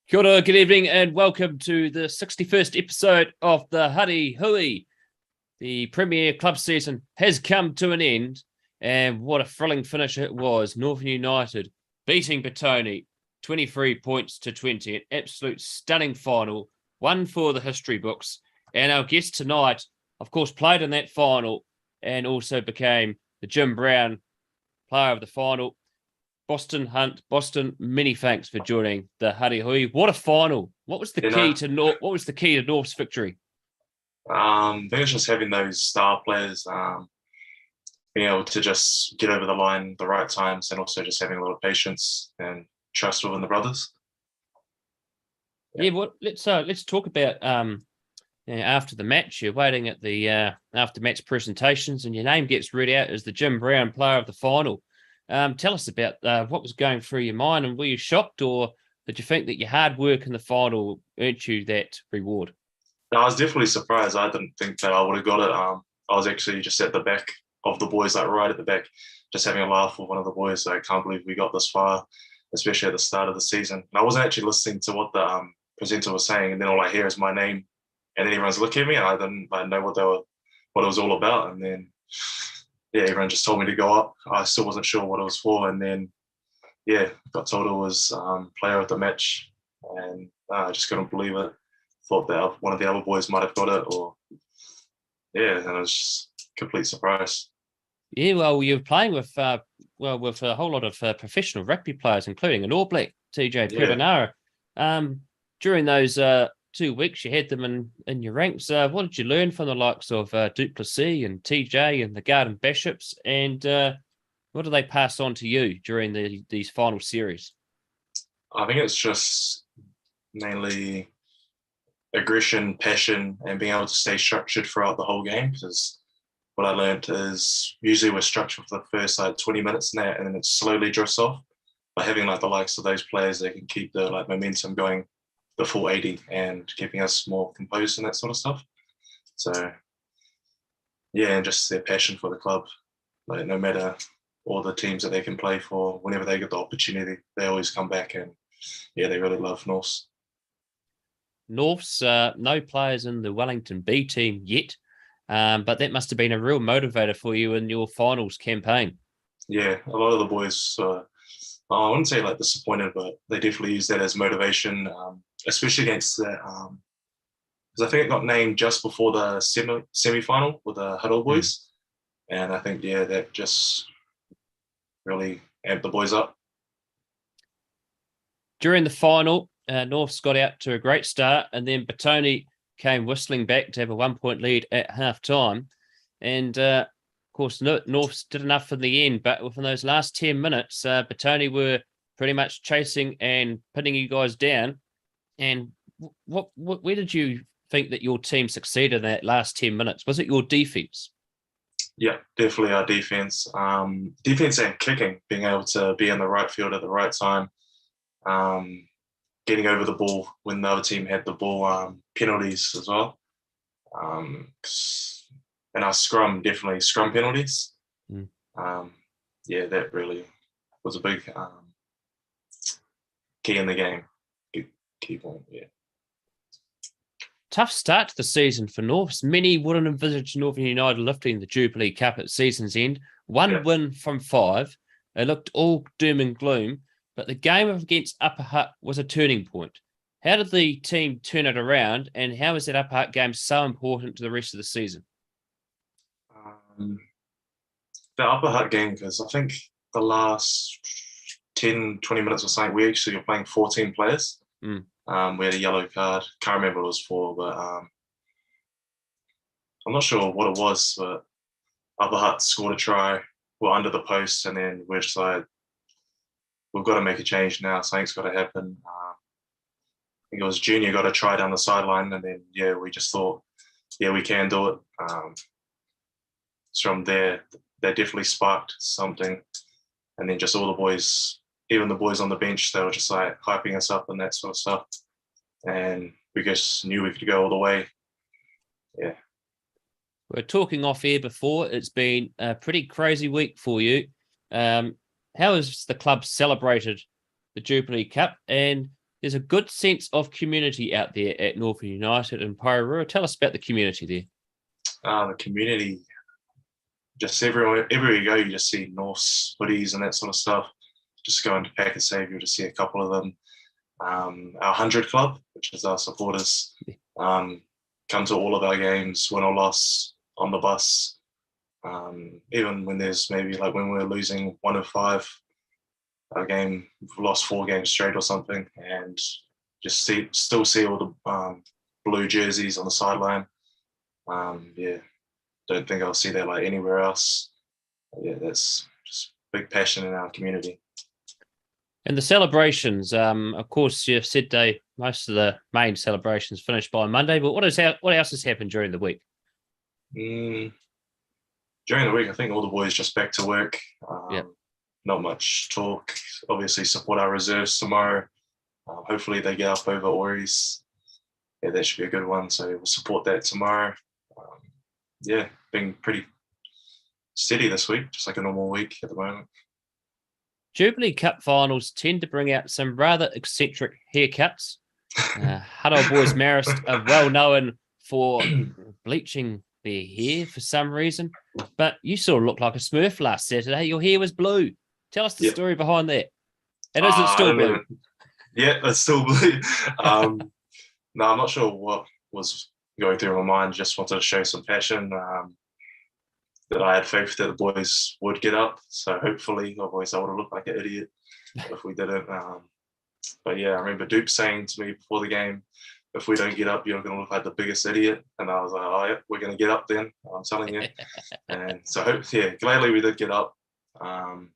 Kia ora, good evening, and welcome to the 61st episode of the Huddy Hui. The Premier Club season has come to an end, and what a thrilling finish it was. Northern United beating Batoni 23 points to 20. An absolute stunning final, one for the history books. And our guest tonight, of course, played in that final and also became the Jim Brown player of the final. Boston Hunt, Boston, many thanks for joining the Huddy Hui. What a final! What was the key to North? What was the key to North's victory? I think it's just having those star players, being able to just get over the line the right times, and also just having a lot of patience and trust within the brothers. Yeah, let's talk about after the match. You're waiting at the after match presentations, and your name gets read out as the Jim Brown player of the final. Tell us about what was going through your mind, and were you shocked, or did you think that your hard work in the final earned you that reward? I was definitely surprised. I didn't think that I would have got it. I was actually just at the back of the boys, like right at the back, just having a laugh with one of the boys. I can't believe we got this far, especially at the start of the season. And I wasn't actually listening to what the presenter was saying, and then all I hear is my name, and then everyone's looking at me, and I didn't know what it was all about, and then. Yeah, everyone just told me to go up. I still wasn't sure what it was for. And then, got told it was player of the match. And I just couldn't believe it. Thought that one of the other boys might have got it. And it was just a complete surprise. Yeah, well, you're playing with a whole lot of professional rugby players, including an All Black, TJ Perenara. During those 2 weeks, you had them in your ranks. What did you learn from the likes of Duplessis and TJ and the Garden Bishops? And what do they pass on to you during these final series? I think it's just mainly aggression, passion, and being able to stay structured throughout the whole game. Because what I learned is usually we're structured for the first 20 minutes in that, and then it slowly drifts off. But having the likes of those players, they can keep the momentum going the full 80 and keeping us more composed and that sort of stuff. So, and just their passion for the club. No matter all the teams that they can play for, whenever they get the opportunity, they always come back, and they really love Norths. Norths, no players in the Wellington B team yet, but that must have been a real motivator for you in your finals campaign. Yeah, a lot of the boys, I wouldn't say disappointed, but they definitely use that as motivation. Especially against that, because I think it got named just before the semi-final with the Huddle boys, and I think that just really amped the boys up. During the final, Norths got out to a great start, and then Batoni came whistling back to have a 1-point lead at half time, and of course Norths did enough in the end, but within those last 10 minutes, Batoni were pretty much chasing and pinning you guys down. And where did you think that your team succeeded in that last 10 minutes? Was it your defense? Yeah, definitely our defense. Defense and kicking, being able to be in the right field at the right time, getting over the ball when the other team had the ball, penalties as well. And our scrum, definitely scrum penalties. That really was a big key in the game. Key point, Tough start to the season for Norths. Many wouldn't envisage Northern United lifting the Jubilee Cup at season's end. One win from 5. It looked all doom and gloom, but the game against Upper Hutt was a turning point. How did the team turn it around, and how is that Upper Hutt game so important to the rest of the season? The Upper Hutt game, because I think the last 10, 20 minutes or something, we actually were playing 14 players. We had a yellow card. Can't remember what it was for, but I'm not sure what it was. But Upper Hutt scored a try. We're under the post, and then we're just like, we've got to make a change now. Something's got to happen. I think it was Junior got a try down the sideline, and then we just thought, we can do it. From there, that definitely sparked something, and then just all the boys. Even the boys on the bench, they were just hyping us up and that sort of stuff. And we just knew we could go all the way. Yeah. We were talking off air before. It's been a pretty crazy week for you. How has the club celebrated the Jubilee Cup? And there's a good sense of community out there at Northern United and Pairua. Tell us about the community there. The community, just everywhere you go, you just see North's hoodies and that sort of stuff. Just go into Packer Saviour to see a couple of them. Our 100 Club, which is our supporters, come to all of our games, win or loss, on the bus. Even when there's maybe like when we're losing 1-5, our game, we've lost 4 games straight or something, and just still see all the blue jerseys on the sideline. Don't think I'll see that like anywhere else. That's just big passion in our community. And the celebrations, of course, you said most of the main celebrations finished by Monday, but what else has happened during the week? During the week, I think all the boys just back to work. Not much talk. Obviously, support our reserves tomorrow. Hopefully, they get up over Ori's. Yeah, that should be a good one. So we'll support that tomorrow. Being pretty steady this week, just like a normal week at the moment. Jubilee Cup finals tend to bring out some rather eccentric haircuts. Huddy Boys Marist are well known for bleaching their hair for some reason, but you sort of looked like a Smurf last Saturday. Your hair was blue. Tell us the story behind that. And is it still blue? Yeah, it's still blue. No, I'm not sure what was going through my mind. Just wanted to show some passion. That I had faith that the boys would get up. So hopefully, otherwise I would have looked like an idiot if we didn't. But yeah, I remember Dupe saying to me before the game, if we don't get up, you're going to look like the biggest idiot. And I was like, oh yeah, we're going to get up then, I'm telling you. And so gladly we did get up. I'm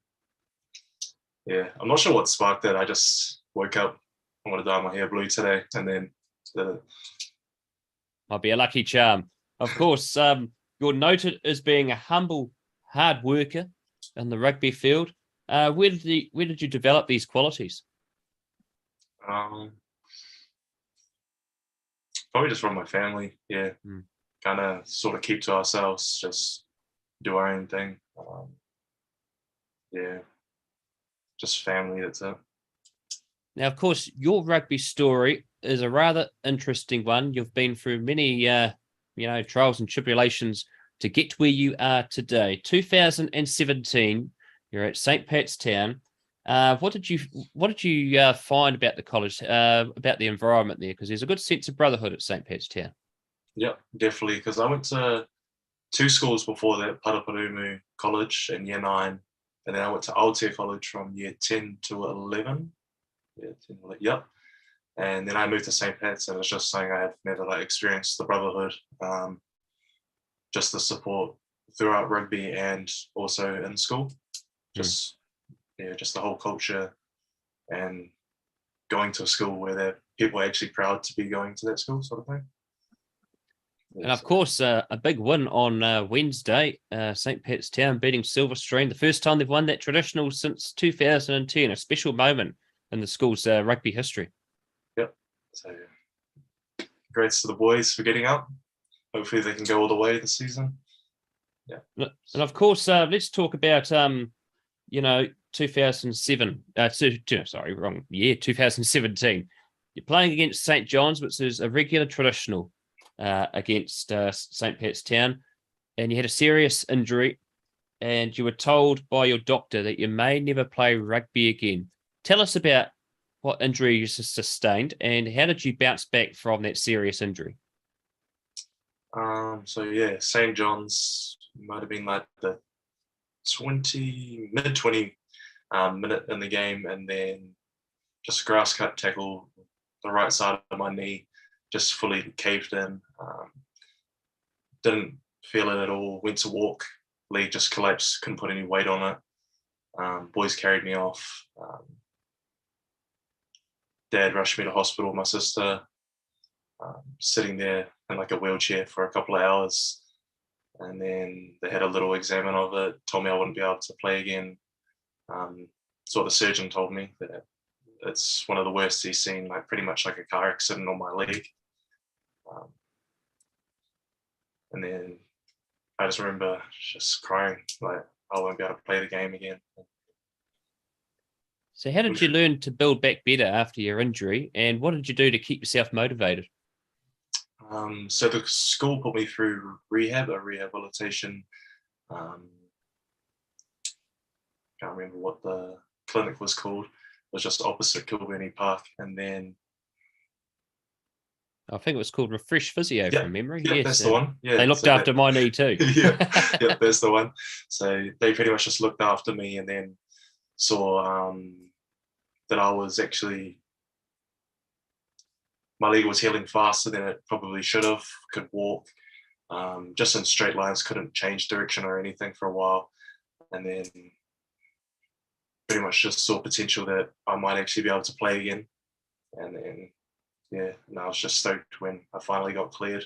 not sure what sparked it. I just woke up, I want to dye my hair blue today, and then did it. Might be a lucky charm. Of course, you're noted as being a humble, hard worker in the rugby field. Where did you develop these qualities? Probably just from my family. Yeah, kind of sort of keep to ourselves, just do our own thing. Just family. That's it. Now, of course, your rugby story is a rather interesting one. You've been through many, trials and tribulations to get to where you are today. 2017, you're at St. Pat's Town. What did you find about the college, about the environment there? Because there's a good sense of brotherhood at St. Pat's Town. Yeah, definitely. Because I went to 2 schools before that: Paraparumu College in year 9, and then I went to Aotea College from year 10 to 11. Yep. And then I moved to St. Pat's, and it was just something I had never experienced the brotherhood, just the support throughout rugby and also in school. Just the whole culture, and going to a school where people are actually proud to be going to that school, sort of thing. And of course, a big win on Wednesday, St. Pat's Town beating Silverstream, the first time they've won that traditional since 2010, a special moment in the school's rugby history. Yep. So, congrats to the boys for getting up. Hopefully they can go all the way this season. Yeah. And of course, let's talk about, 2007. 2017. You're playing against St. John's, which is a regular traditional against St. Pat's Town, and you had a serious injury, and you were told by your doctor that you may never play rugby again. Tell us about what injury you sustained, and how did you bounce back from that serious injury? St. John's might have been like the mid 20 minute in the game, and then just grass cut tackle, the right side of my knee just fully caved in. Didn't feel it at all. Went to walk, leg just collapsed, couldn't put any weight on it. Boys carried me off. Dad rushed me to hospital, my sister, sitting there in a wheelchair for a couple of hours. And then they had a little exam of it, told me I wouldn't be able to play again. So the surgeon told me that it's one of the worst he's seen, pretty much like a car accident on my leg. And then I just remember just crying, I won't be able to play the game again. So how did you learn to build back better after your injury, and what did you do to keep yourself motivated? So the school put me through rehabilitation. Um, can't remember what the clinic was called. It was just opposite Kilburney Park. And then I think it was called Refresh Physio from memory. Yeah, Yes, that's the one. Yeah, they looked after my knee too. yeah, that's the one. So they pretty much just looked after me, and then saw that I was actually, my leg was healing faster than it probably should have. Could walk just in straight lines, couldn't change direction or anything for a while, and then pretty much just saw potential that I might actually be able to play again. And then and I was just stoked when I finally got cleared.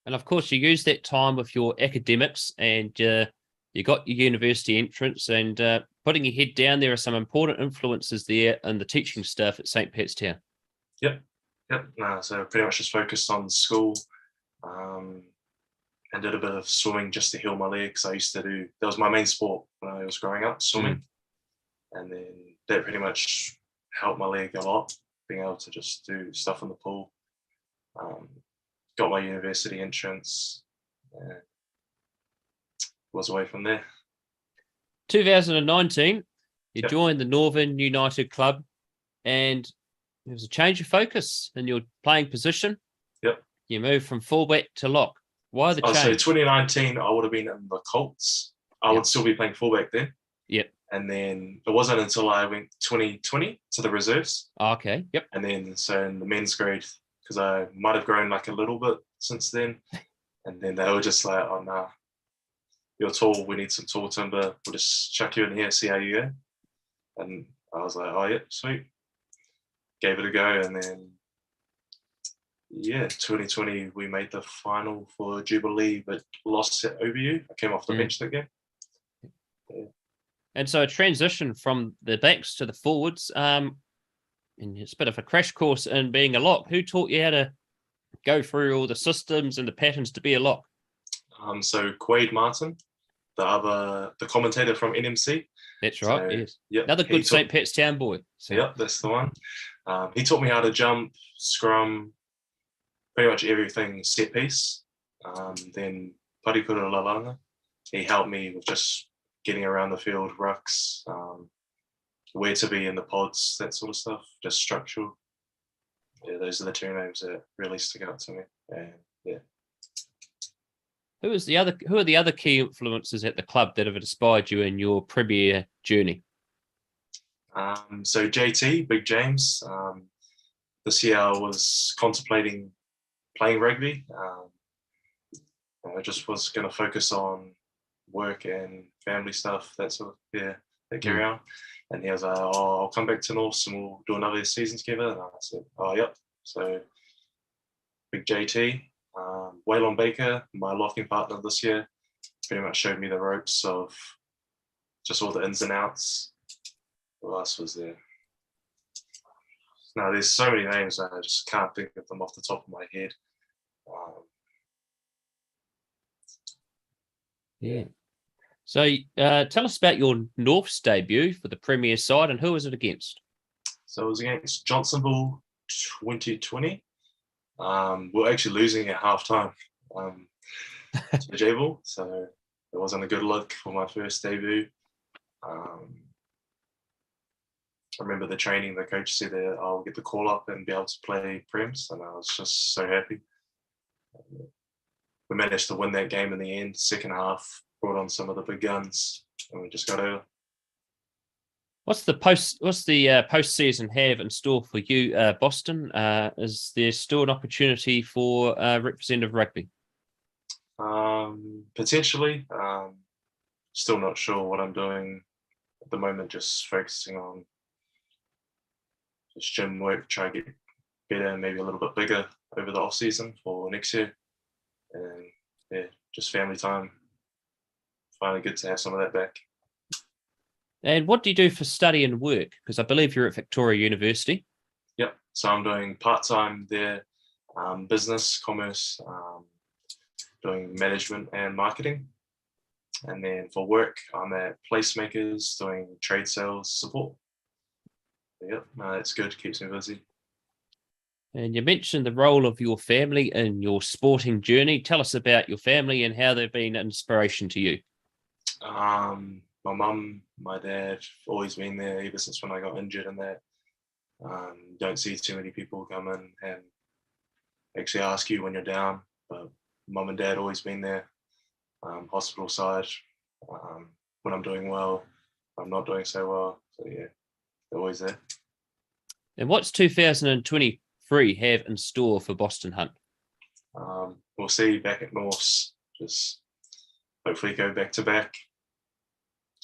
And of course, you used that time with your academics, and you got your university entrance, and putting your head down. There are some important influences there in the teaching staff at St. Pat's Town. Yep. So pretty much just focused on school, and did a bit of swimming just to heal my legs. I used to do, that was my main sport when I was growing up, swimming. And then that pretty much helped my leg a lot, being able to just do stuff in the pool. Got my university entrance, and was away from there. 2019, you joined the Northern United Club, and there was a change of focus in your playing position. Yep. You moved from fullback to lock. Why the change? So 2019, I would have been in the Colts. I would still be playing fullback then. Yep. And then it wasn't until I went 2020 to the reserves. Okay. Yep. And then so in the men's grade, because I might have grown like a little bit since then. And then they were just like, oh, nah, you're tall. We need some tall timber. We'll just chuck you in here, see how you go. And I was like, oh, yeah, sweet. Gave it a go. And then, 2020, we made the final for Jubilee, but lost at OBU. I came off the bench that game. Yeah. And so a transition from the backs to the forwards, and it's a bit of a crash course in being a lock. Who taught you how to go through all the systems and the patterns to be a lock? So Quade Martin, the commentator from NMC. That's right, yes. Yep, another good St. Pat's Town boy. So. Yep, that's the one. He taught me how to jump, scrum, pretty much everything set piece. Then Huddy Hui, he helped me with just getting around the field, rucks, where to be in the pods, that sort of stuff, just structural. Yeah, those are the two names that really stick out to me. And Who are the other key influences at the club that have inspired you in your Premier journey? So JT, Big James. This year I was contemplating playing rugby. I just was going to focus on work and family stuff, that sort of, that carry on. And he was like, oh, I'll come back to North and we'll do another season together. And I said, oh, yep. So Big JT, Waylon Baker, my locking partner this year, pretty much showed me the ropes of just all the ins and outs. Who else was there? No, there's so many names, I just can't think of them off the top of my head. So tell us about your Norths debut for the Premier side, and who was it against? So it was against Johnsonville 2020. We're actually losing at halftime to Jubilee, so it wasn't a good look for my first debut. I remember the training, the coach said that I'll get the call up and be able to play Prems, and I was just so happy. We managed to win that game in the end. Second half, brought on some of the big guns, and we just got over. What's the postseason have in store for you, Boston? Is there still an opportunity for representative rugby? Potentially. Still not sure what I'm doing at the moment. Just focusing on just gym work, try to get better and maybe a little bit bigger over the off season for next year. And just family time. Finally good to have some of that back. And what do you do for study and work? Because I believe you're at Victoria University. Yep. So I'm doing part-time there, business, commerce, doing management and marketing. And then for work, I'm at Placemakers doing trade sales support. Yep, it's good. Keeps me busy. And you mentioned the role of your family in your sporting journey. Tell us about your family and how they've been an inspiration to you. My mum, my dad, always been there ever since when I got injured and that. Don't see too many people come in and actually ask you when you're down, but mum and dad always been there. Hospital side, when I'm doing well, I'm not doing so well. So yeah, they're always there. And what's 2023 have in store for Boston Hunt? We'll see back at Norths, just hopefully go back to back.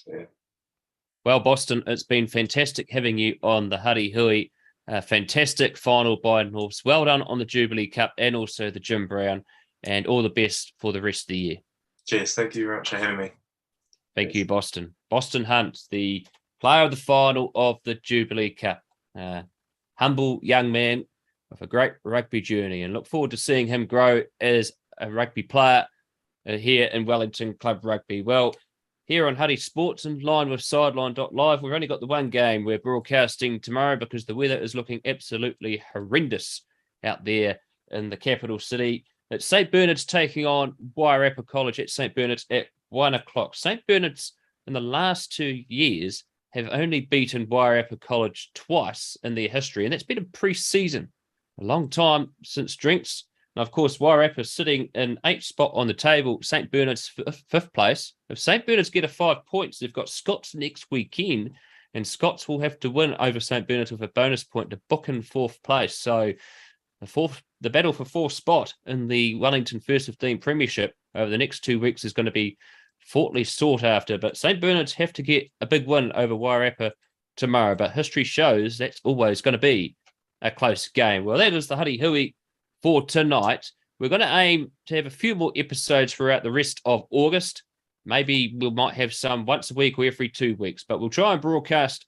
Yeah. Well, Boston, it's been fantastic having you on the Huddy Hui. Fantastic final by Norths. Well done on the Jubilee Cup and also the Jim Brown, and all the best for the rest of the year. Cheers. Thank you very much for having me. Thank you, Boston. Boston Hunt, the player of the final of the Jubilee Cup. Humble young man with a great rugby journey, and look forward to seeing him grow as a rugby player here in Wellington Club Rugby. Well, here on Huddy Sports, in line with Sideline.live, we've only got the one game we're broadcasting tomorrow because the weather is looking absolutely horrendous out there in the capital city. It's St. Bernard's taking on Wairarapa College at St. Bernard's at 1 o'clock. St. Bernard's in the last 2 years have only beaten Wairarapa College twice in their history, and that's been a pre-season. A long time since drinks. And of course, Wairarapa sitting in 8th spot on the table, St. Bernard's 5th place. If St. Bernard's get a 5 points, they've got Scots next weekend, and Scots will have to win over St. Bernard's with a bonus point to book in 4th place. So the battle for 4th spot in the Wellington First 15 Premiership over the next 2 weeks is going to be fortly sought after. But St. Bernard's have to get a big win over Wairarapa tomorrow. But history shows that's always going to be a close game. Well, that is the Huddy Hui for tonight. We're going to aim to have a few more episodes throughout the rest of August. Maybe we might have some once a week or every 2 weeks, but we'll try and broadcast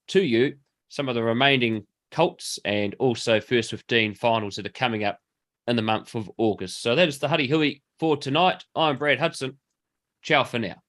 to you some of the remaining Colts and also First 15 finals that are coming up in the month of August. So that is the Huddy Hui for tonight. I'm Brad Hudson. Ciao for now.